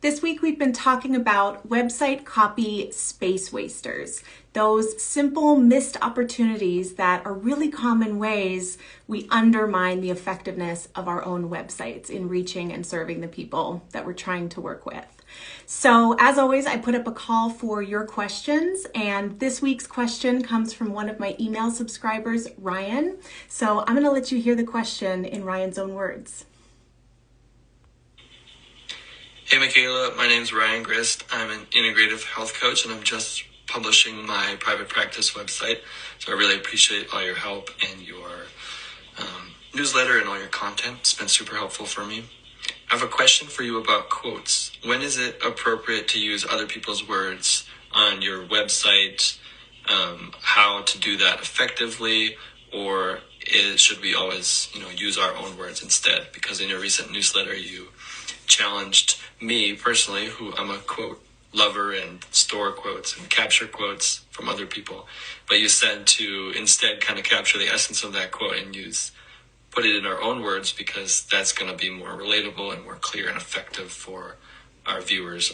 This week we've been talking about website copy space wasters, those simple missed opportunities that are really common ways we undermine the effectiveness of our own websites in reaching and serving the people that we're trying to work with. So as always, I put up a call for your questions, and this week's question comes from one of my email subscribers, Ryan. So I'm going to let you hear the question in Ryan's own words. Hey Michaela, my name's Ryan Grist. I'm an integrative health coach and I'm just publishing my private practice website. So I really appreciate all your help and your newsletter and all your content. It's been super helpful for me. I have a question for you about quotes. When is it appropriate to use other people's words on your website? How to do that effectively? Or should we always, use our own words instead? Because in your recent newsletter, you challenged me personally, who I'm a quote lover and store quotes and capture quotes from other people. But you said to instead kind of capture the essence of that quote and put it in our own words, because that's going to be more relatable and more clear and effective for our viewers,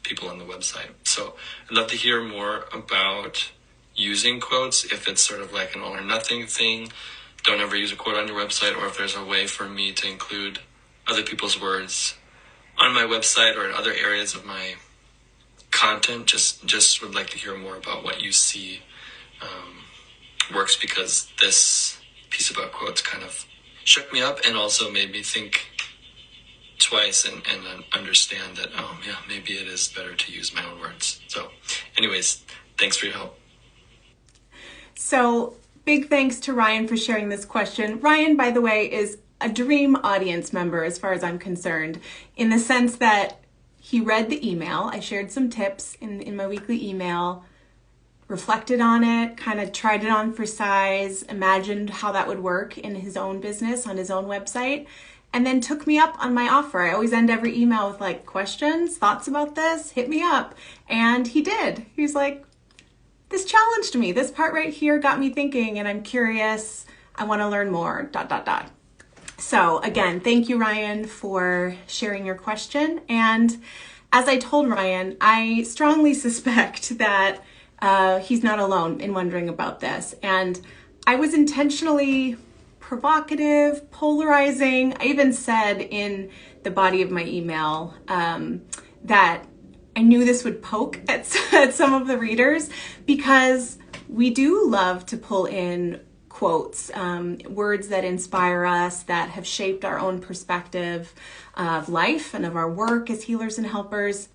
people on the website. So I'd love to hear more about using quotes, if it's sort of like an all or nothing thing, don't ever use a quote on your website, or if there's a way for me to include other people's words on my website or in other areas of my content. Just would like to hear more about what you see works, because this piece about quotes kind of shook me up and also made me think twice and understand that, maybe it is better to use my own words. So anyways, thanks for your help. So big thanks to Ryan for sharing this question. Ryan, by the way, is a dream audience member as far as I'm concerned, in the sense that he read the email. I shared some tips in my weekly email, reflected on it, kind of tried it on for size, imagined how that would work in his own business, on his own website, and then took me up on my offer. I always end every email with like, questions, thoughts about this, hit me up. And he did. He's like, this challenged me. This part right here got me thinking, and I'm curious. I want to learn more, ... So again, thank you, Ryan, for sharing your question. And as I told Ryan, I strongly suspect that he's not alone in wondering about this. And I was intentionally provocative, polarizing. I even said in the body of my email that I knew this would poke at some of the readers, because we do love to pull in quotes, words that inspire us, that have shaped our own perspective of life and of our work as healers and helpers.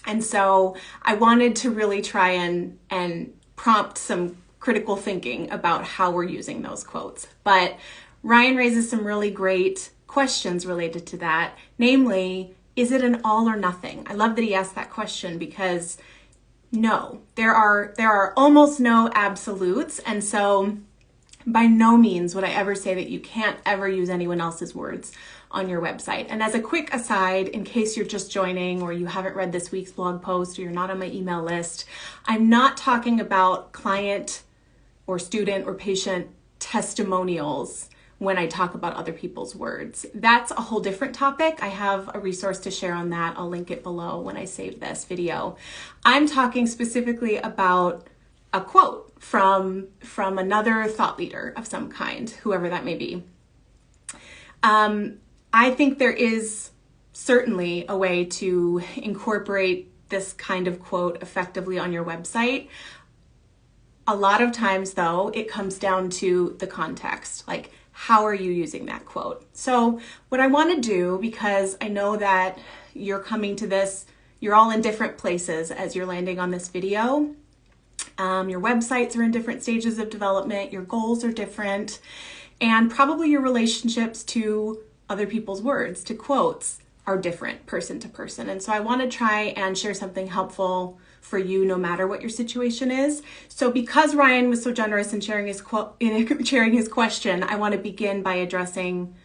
And so I wanted to really try and prompt some critical thinking about how we're using those quotes. But Ryan raises some really great questions related to that. Namely, is it an all or nothing? I love that he asked that question, because no, there are almost no absolutes. And so by no means would I ever say that you can't ever use anyone else's words on your website. And as a quick aside, in case you're just joining or you haven't read this week's blog post or you're not on my email list, I'm not talking about client or student or patient testimonials when I talk about other people's words. That's a whole different topic. I have a resource to share on that. I'll link it below when I save this video. I'm talking specifically about a quote from another thought leader of some kind, whoever that may be. I think there is certainly a way to incorporate this kind of quote effectively on your website. A lot of times, though, it comes down to the context, like how are you using that quote? So what I want to do, because I know that you're coming to this, you're all in different places as you're landing on this video. Your websites are in different stages of development, your goals are different, and probably your relationships to other people's words, to quotes, are different person to person. And so I want to try and share something helpful for you no matter what your situation is. So because Ryan was so generous in sharing his question, I want to begin by addressing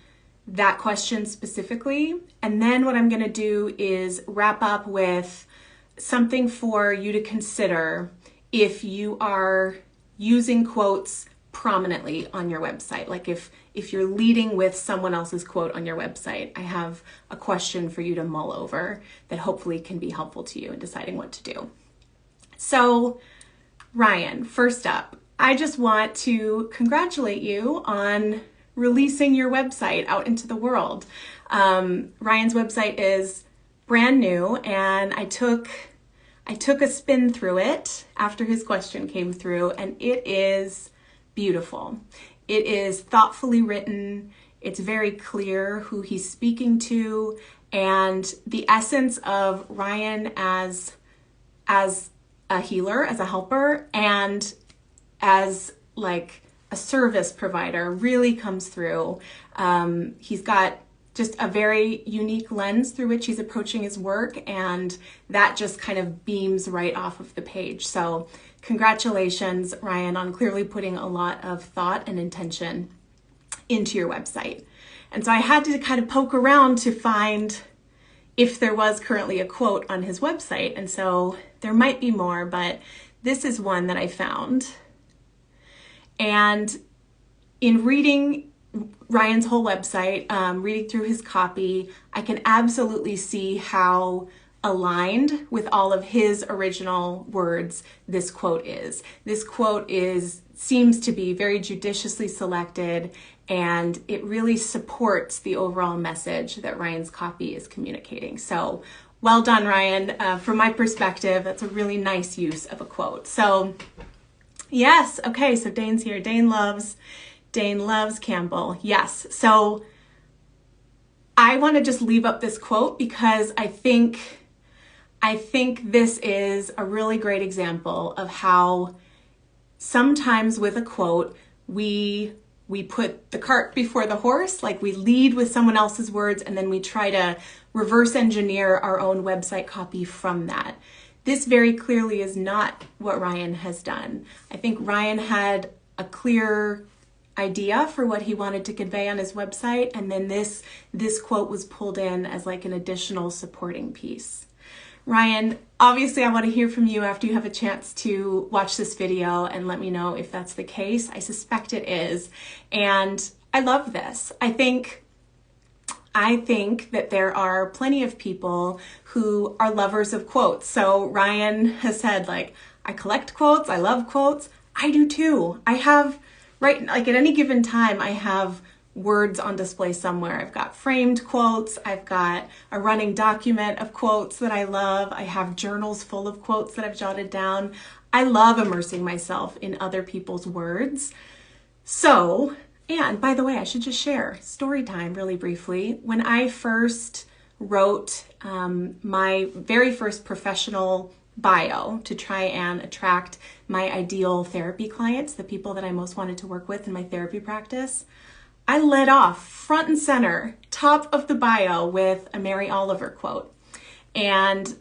that question specifically. And then what I'm going to do is wrap up with something for you to consider if you are using quotes prominently on your website. Like if you're leading with someone else's quote on your website, I have a question for you to mull over that hopefully can be helpful to you in deciding what to do. So Ryan, first up, I just want to congratulate you on releasing your website out into the world. Ryan's website is brand new, and I took a spin through it after his question came through, and it is beautiful. It is thoughtfully written. It's very clear who he's speaking to, and the essence of Ryan as a healer, as a helper, and as like a service provider really comes through. He's got just a very unique lens through which he's approaching his work, and that just kind of beams right off of the page. So congratulations, Ryan, on clearly putting a lot of thought and intention into your website. And so I had to kind of poke around to find if there was currently a quote on his website. And so there might be more, but this is one that I found. And in reading Ryan's whole website, reading through his copy, I can absolutely see how aligned with all of his original words this quote is. This quote seems to be very judiciously selected, and it really supports the overall message that Ryan's copy is communicating. So well done, Ryan. From my perspective, that's a really nice use of a quote. So yes, okay, so Dane's here. Dane loves Campbell. Yes, so I want to just leave up this quote because I think this is a really great example of how sometimes with a quote, we put the cart before the horse, like we lead with someone else's words and then we try to reverse engineer our own website copy from that. This very clearly is not what Ryan has done. I think Ryan had a clear idea for what he wanted to convey on his website, and then this quote was pulled in as like an additional supporting piece. Ryan, obviously I want to hear from you after you have a chance to watch this video and let me know if that's the case. I suspect it is, and I love this. I think that there are plenty of people who are lovers of quotes. So Ryan has said, like, I collect quotes, I love quotes. I do too. I have, right, like at any given time, I have words on display somewhere. I've got framed quotes. I've got a running document of quotes that I love. I have journals full of quotes that I've jotted down. I love immersing myself in other people's words. So, and by the way, I should just share story time really briefly. When I first wrote my very first professional bio to try and attract my ideal therapy clients, the people that I most wanted to work with in my therapy practice, I led off front and center, top of the bio with a Mary Oliver quote. And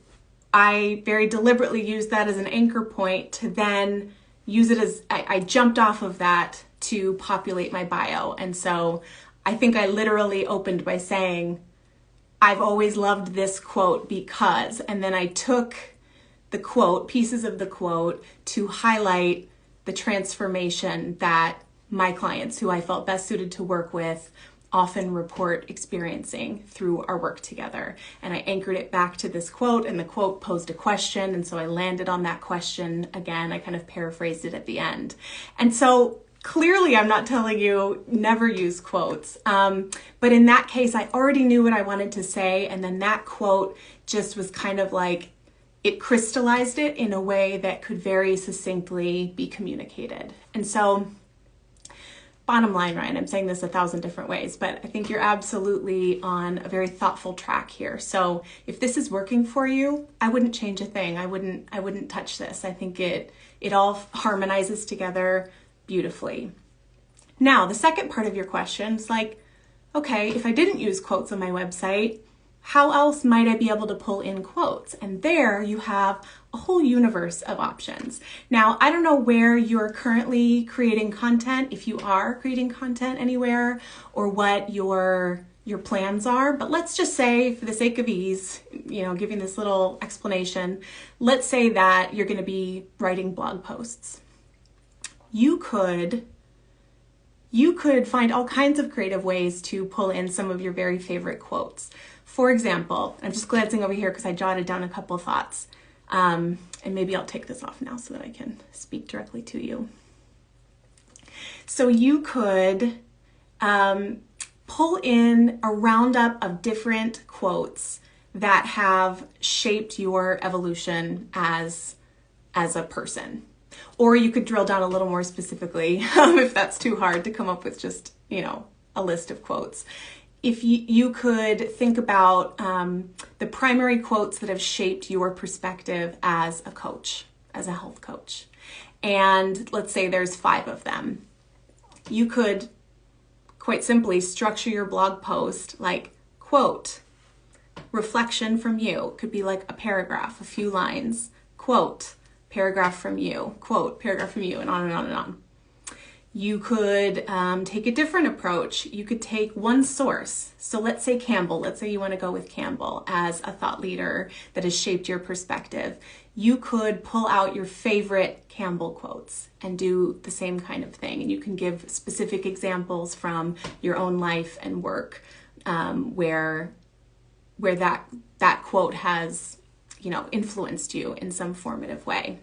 I very deliberately used that as an anchor point to then use it as, I jumped off of that to populate my bio. And so I think I literally opened by saying, I've always loved this quote because, and then I took the quote, pieces of the quote, to highlight the transformation that my clients, who I felt best suited to work with, often report experiencing through our work together. And I anchored it back to this quote, and the quote posed a question, and so I landed on that question again. I kind of paraphrased it at the end. And so clearly I'm not telling you never use quotes, but in that case, I already knew what I wanted to say, and then that quote just was kind of like, it crystallized it in a way that could very succinctly be communicated. And so bottom line, Ryan, I'm saying this 1,000 different ways, but I think you're absolutely on a very thoughtful track here. So if this is working for you, I wouldn't change a thing. I wouldn't touch this. I think it all harmonizes together beautifully. Now, the second part of your question is like, okay, if I didn't use quotes on my website, how else might I be able to pull in quotes? And there you have a whole universe of options. Now, I don't know where you're currently creating content, if you are creating content anywhere, or what your plans are, but let's just say, for the sake of ease, giving this little explanation, let's say that you're going to be writing blog posts. You could you could find all kinds of creative ways to pull in some of your very favorite quotes. For example, I'm just glancing over here because I jotted down a couple thoughts. And maybe I'll take this off now so that I can speak directly to you. So you could pull in a roundup of different quotes that have shaped your evolution as a person. Or you could drill down a little more specifically if that's too hard to come up with just, a list of quotes. If you could think about the primary quotes that have shaped your perspective as a coach, as a health coach. And let's say there's 5 of them. You could quite simply structure your blog post like quote, reflection from you. It could be like a paragraph, a few lines, quote, paragraph from you, quote, paragraph from you, and on and on and on. You could take a different approach. You could take one source. So let's say Campbell. Let's say you want to go with Campbell as a thought leader that has shaped your perspective. You could pull out your favorite Campbell quotes and do the same kind of thing. And you can give specific examples from your own life and work where that quote has, influenced you in some formative way.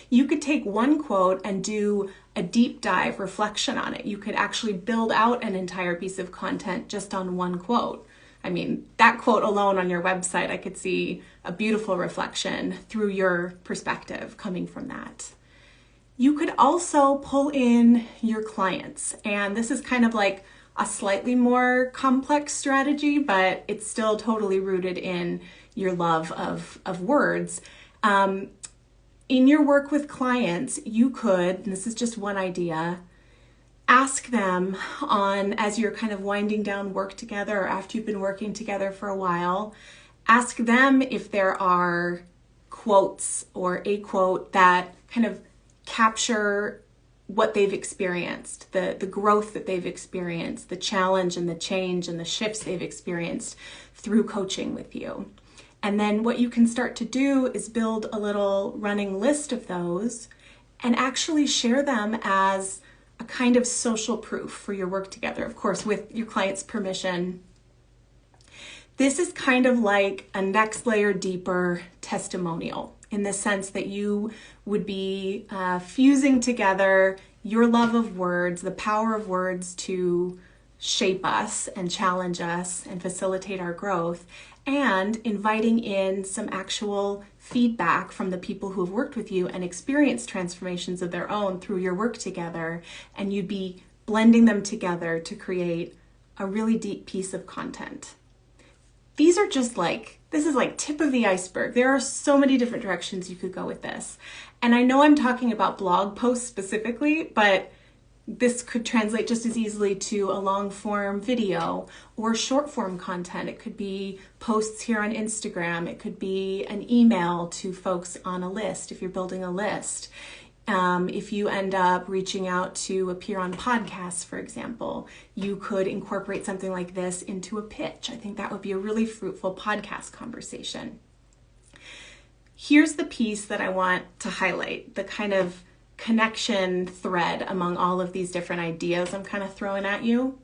You could take one quote and do a deep dive reflection on it. You could actually build out an entire piece of content just on one quote. I mean, that quote alone on your website, I could see a beautiful reflection through your perspective coming from that. You could also pull in your clients, and this is kind of like a slightly more complex strategy, but it's still totally rooted in your love of words. In your work with clients, you could, and this is just one idea, ask them as you're kind of winding down work together or after you've been working together for a while, ask them if there are quotes or a quote that kind of capture what they've experienced, the growth that they've experienced, the challenge and the change and the shifts they've experienced through coaching with you. And then what you can start to do is build a little running list of those and actually share them as a kind of social proof for your work together, of course, with your client's permission. This is kind of like a next layer deeper testimonial in the sense that you would be fusing together your love of words, the power of words to shape us and challenge us and facilitate our growth, and inviting in some actual feedback from the people who have worked with you and experienced transformations of their own through your work together, and you'd be blending them together to create a really deep piece of content. These are just this is like tip of the iceberg. There are so many different directions you could go with this. And I know I'm talking about blog posts specifically, but this could translate just as easily to a long form video or short form content. It could be posts here on Instagram. It could be an email to folks on a list if you're building a list. If you end up reaching out to appear on podcasts, for example, you could incorporate something like this into a pitch. I think that would be a really fruitful podcast conversation. Here's the piece that I want to highlight, the kind of connection thread among all of these different ideas I'm kind of throwing at you.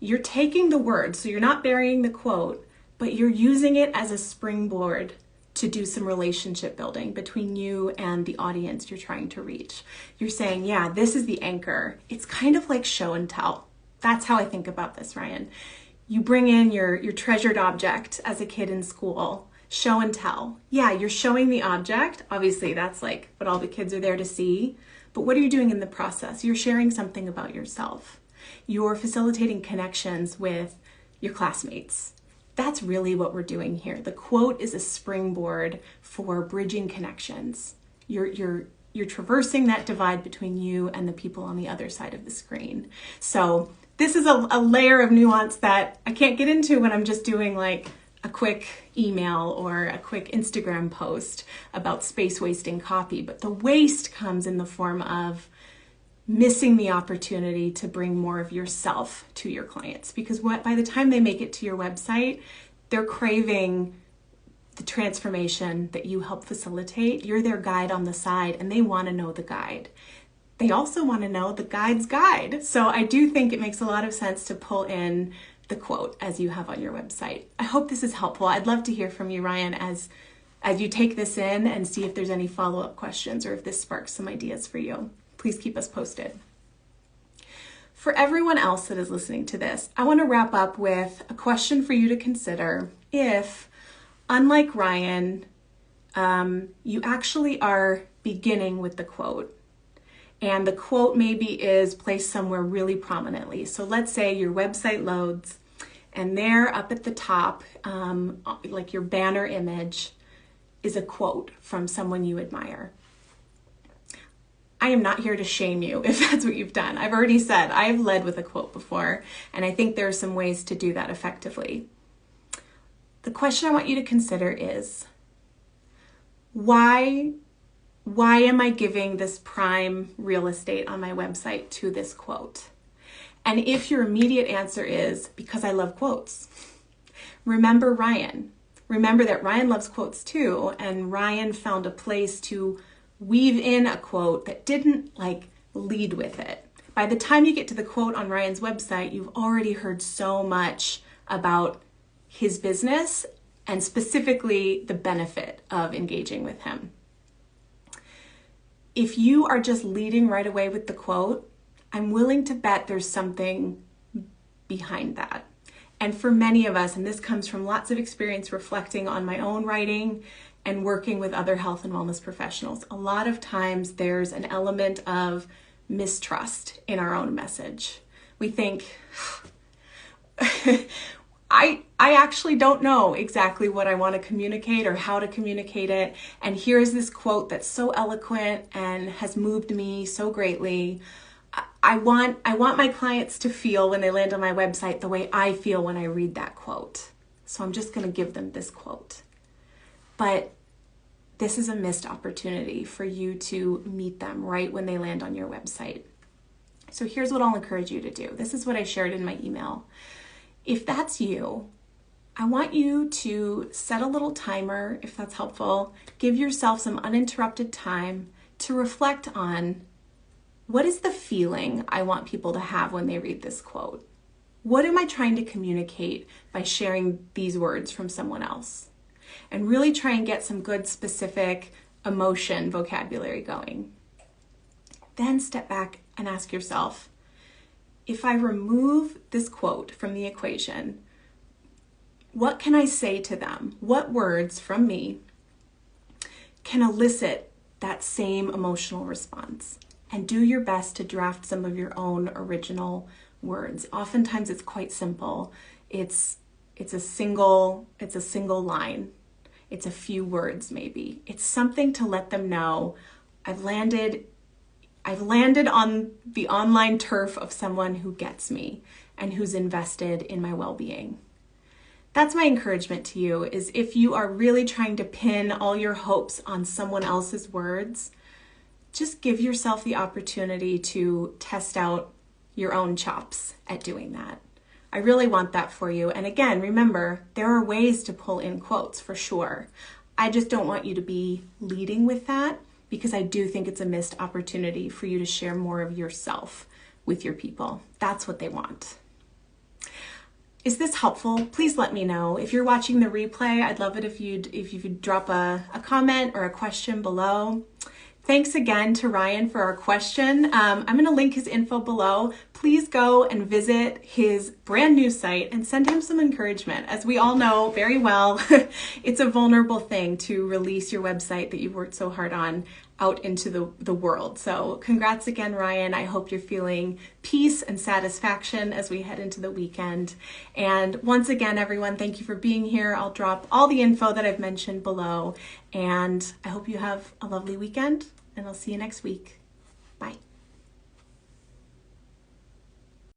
You're taking the word, so you're not burying the quote, but you're using it as a springboard to do some relationship building between you and the audience you're trying to reach. You're saying, yeah, this is the anchor. It's kind of like show and tell. That's how I think about this, Ryan. You bring in your treasured object as a kid in school. Show and tell. Yeah, you're showing the object. Obviously, that's like what all the kids are there to see. But what are you doing in the process? You're sharing something about yourself. You're facilitating connections with your classmates. That's really what we're doing here. The quote is a springboard for bridging connections. You're traversing that divide between you and the people on the other side of the screen. So this is a layer of nuance that I can't get into when I'm just doing like a quick email or a quick Instagram post about space wasting copy. But the waste comes in the form of missing the opportunity to bring more of yourself to your clients, because by the time they make it to your website, they're craving the transformation that you help facilitate. You're their guide on the side and they want to know the guide. they also want to know the guide's guide. So I do think it makes a lot of sense to pull in the quote as you have on your website. I hope this is helpful. I'd love to hear from you, Ryan, as you take this in and see if there's any follow-up questions or if this sparks some ideas for you. Please keep us posted. For everyone else that is listening to this, I want to wrap up with a question for you to consider if, unlike Ryan, you actually are beginning with the quote. And the quote maybe is placed somewhere really prominently. So let's say your website loads and there up at the top, like your banner image, is a quote from someone you admire. I am not here to shame you if that's what you've done. I've already said I've led with a quote before, and I think there are some ways to do that effectively. The question I want you to consider is, why am I giving this prime real estate on my website to this quote? And if your immediate answer is, because I love quotes, remember Ryan. Remember that Ryan loves quotes too, and Ryan found a place to weave in a quote that didn't lead with it. By the time you get to the quote on Ryan's website, you've already heard so much about his business and specifically the benefit of engaging with him. If you are just leading right away with the quote, I'm willing to bet there's something behind that. And for many of us, and this comes from lots of experience reflecting on my own writing and working with other health and wellness professionals, a lot of times there's an element of mistrust in our own message. We think, I actually don't know exactly what I want to communicate or how to communicate it. And here's this quote that's so eloquent and has moved me so greatly. I want my clients to feel when they land on my website the way I feel when I read that quote. So I'm just going to give them this quote. But this is a missed opportunity for you to meet them right when they land on your website. So here's what I'll encourage you to do. This is what I shared in my email. If that's you, I want you to set a little timer, if that's helpful. Give yourself some uninterrupted time to reflect on, what is the feeling I want people to have when they read this quote? What am I trying to communicate by sharing these words from someone else? And really try and get some good specific emotion vocabulary going. Then step back and ask yourself, if I remove this quote from the equation, what can I say to them? What words from me can elicit that same emotional response? And do your best to draft some of your own original words. Oftentimes it's quite simple. It's a single line. It's a few words maybe. It's something to let them know I've landed on the online turf of someone who gets me and who's invested in my well-being. That's my encouragement to you, is if you are really trying to pin all your hopes on someone else's words, just give yourself the opportunity to test out your own chops at doing that. I really want that for you. And again, remember, there are ways to pull in quotes for sure. I just don't want you to be leading with that, because I do think it's a missed opportunity for you to share more of yourself with your people. That's what they want. Is this helpful? Please let me know. If you're watching the replay, I'd love it if you'd drop a comment or a question below. Thanks again to Ryan for our question. I'm going to link his info below. Please go and visit his brand new site and send him some encouragement. As we all know very well, it's a vulnerable thing to release your website that you've worked so hard on out into the world. So congrats again, Ryan. I hope you're feeling peace and satisfaction as we head into the weekend. And once again, everyone, thank you for being here. I'll drop all the info that I've mentioned below. And I hope you have a lovely weekend, and I'll see you next week. Bye.